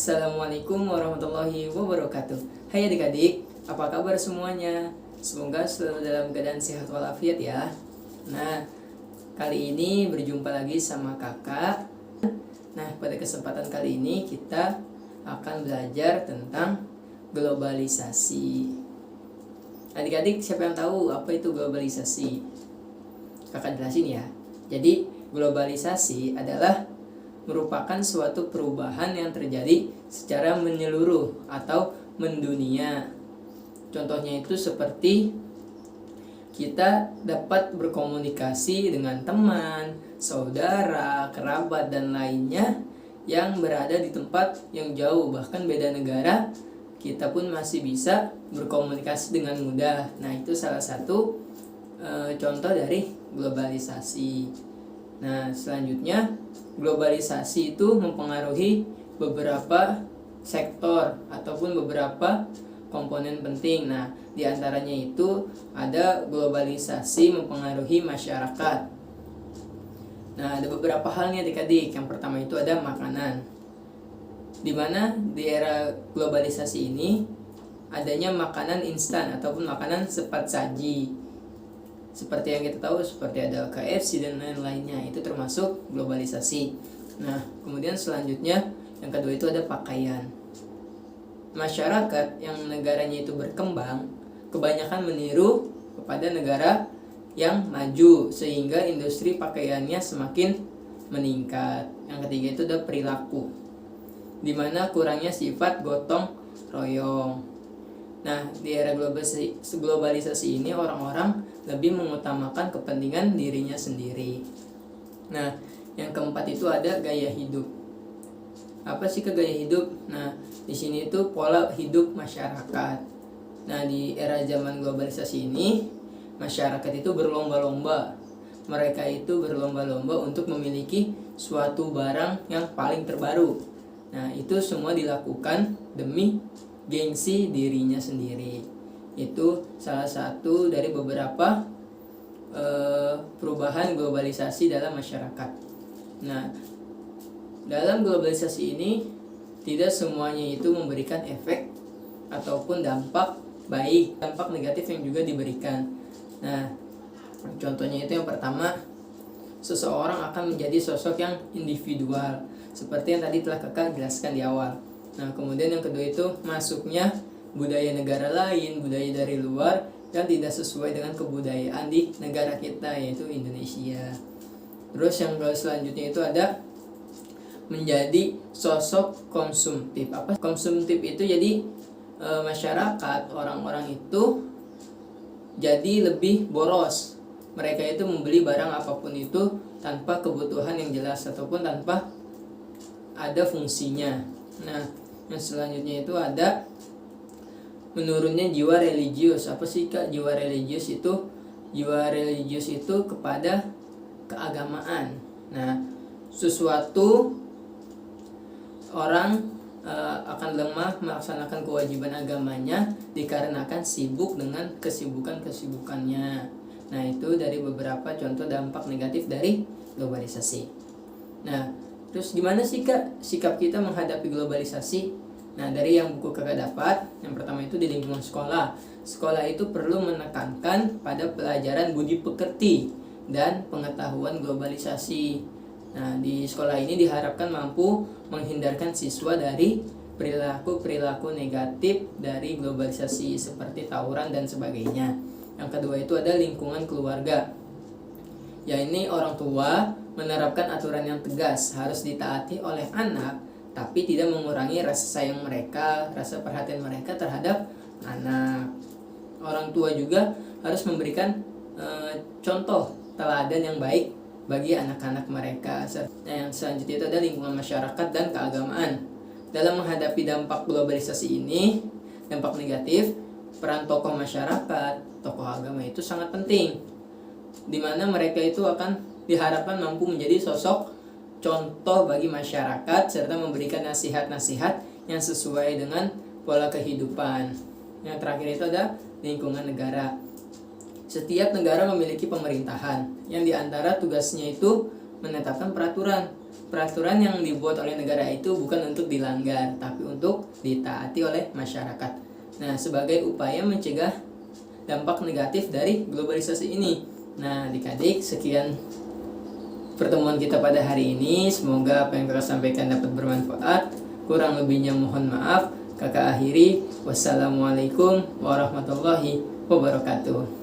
Assalamualaikum warahmatullahi wabarakatuh. Hai adik-adik, apa kabar semuanya? Semoga selalu dalam keadaan sehat walafiat ya. Nah, kali ini berjumpa lagi sama kakak. Nah, pada kesempatan kali ini kita akan belajar tentang globalisasi. Adik-adik, siapa yang tahu apa itu globalisasi? Kakak jelasin ya. Jadi, globalisasi adalah merupakan suatu perubahan yang terjadi secara menyeluruh atau mendunia. Contohnya itu seperti kita dapat berkomunikasi dengan teman, saudara, kerabat, dan lainnya yang berada di tempat yang jauh, bahkan beda negara, kita pun masih bisa berkomunikasi dengan mudah. Nah, itu salah satu contoh dari globalisasi. Nah, selanjutnya globalisasi itu mempengaruhi beberapa sektor ataupun beberapa komponen penting. Nah, diantaranya itu ada globalisasi mempengaruhi masyarakat. Nah, ada beberapa hal nih adik-adik. Yang pertama itu ada makanan. Dimana di era globalisasi ini adanya makanan instan ataupun makanan cepat saji. Seperti yang kita tahu, seperti ada KFC dan lain-lainnya, itu termasuk globalisasi. Nah, kemudian selanjutnya yang kedua itu ada pakaian. Masyarakat yang negaranya itu berkembang kebanyakan meniru kepada negara yang maju, sehingga industri pakaiannya semakin meningkat. Yang ketiga itu ada perilaku, dimana kurangnya sifat gotong royong. Nah, di era globalisasi ini orang-orang lebih mengutamakan kepentingan dirinya sendiri. Nah, yang keempat itu ada gaya hidup. Apa sih gaya hidup? Nah, di sini itu pola hidup masyarakat. Nah, di era zaman globalisasi ini, masyarakat itu berlomba-lomba. Mereka itu berlomba-lomba untuk memiliki suatu barang yang paling terbaru. Nah, itu semua dilakukan demi gengsi dirinya sendiri. Itu salah satu dari beberapa perubahan globalisasi dalam masyarakat. Nah, dalam globalisasi ini tidak semuanya itu memberikan efek ataupun dampak baik, dampak negatif yang juga diberikan. Nah, contohnya itu yang pertama, seseorang akan menjadi sosok yang individual, seperti yang tadi telah kakak jelaskan di awal. Nah, kemudian yang kedua itu masuknya budaya negara lain, budaya dari luar yang tidak sesuai dengan kebudayaan di negara kita, yaitu Indonesia. Terus yang selanjutnya itu ada menjadi sosok konsumtif. Apa konsumtif itu? Jadi masyarakat, orang-orang itu jadi lebih boros. Mereka itu membeli barang apapun itu tanpa kebutuhan yang jelas ataupun tanpa ada fungsinya. Nah, yang selanjutnya itu ada menurunnya jiwa religius. Apa sih kak jiwa religius itu? Jiwa religius itu kepada keagamaan. Nah, sesuatu orang akan lemah melaksanakan kewajiban agamanya dikarenakan sibuk dengan kesibukannya. Nah, itu dari beberapa contoh dampak negatif dari globalisasi. Nah, terus gimana sih kak sikap kita menghadapi globalisasi? Nah, dari yang buku kakak dapat, yang pertama itu di lingkungan sekolah. Sekolah itu perlu menekankan pada pelajaran budi pekerti dan pengetahuan globalisasi. Nah, di sekolah ini diharapkan mampu menghindarkan siswa dari perilaku-perilaku negatif dari globalisasi seperti tawuran dan sebagainya. Yang kedua itu ada lingkungan keluarga. Ya, ini orang tua menerapkan aturan yang tegas, harus ditaati oleh anak, tapi tidak mengurangi rasa sayang mereka, rasa perhatian mereka terhadap anak. Orang tua juga harus memberikan contoh teladan yang baik bagi anak-anak mereka. Nah, yang selanjutnya itu ada lingkungan masyarakat dan keagamaan. Dalam menghadapi dampak globalisasi ini, dampak negatif, peran tokoh masyarakat, tokoh agama itu sangat penting, di mana mereka itu akan diharapkan mampu menjadi sosok contoh bagi masyarakat serta memberikan nasihat-nasihat yang sesuai dengan pola kehidupan. Yang terakhir itu ada lingkungan negara. Setiap negara memiliki pemerintahan yang diantara tugasnya itu menetapkan peraturan yang dibuat oleh negara itu bukan untuk dilanggar, tapi untuk ditaati oleh masyarakat. Nah, sebagai upaya mencegah dampak negatif dari globalisasi ini. Nah, adik-adik, sekian pertemuan kita pada hari ini. Semoga apa yang kakak sampaikan dapat bermanfaat. Kurang lebihnya mohon maaf. Kakak akhiri. Wassalamualaikum warahmatullahi wabarakatuh.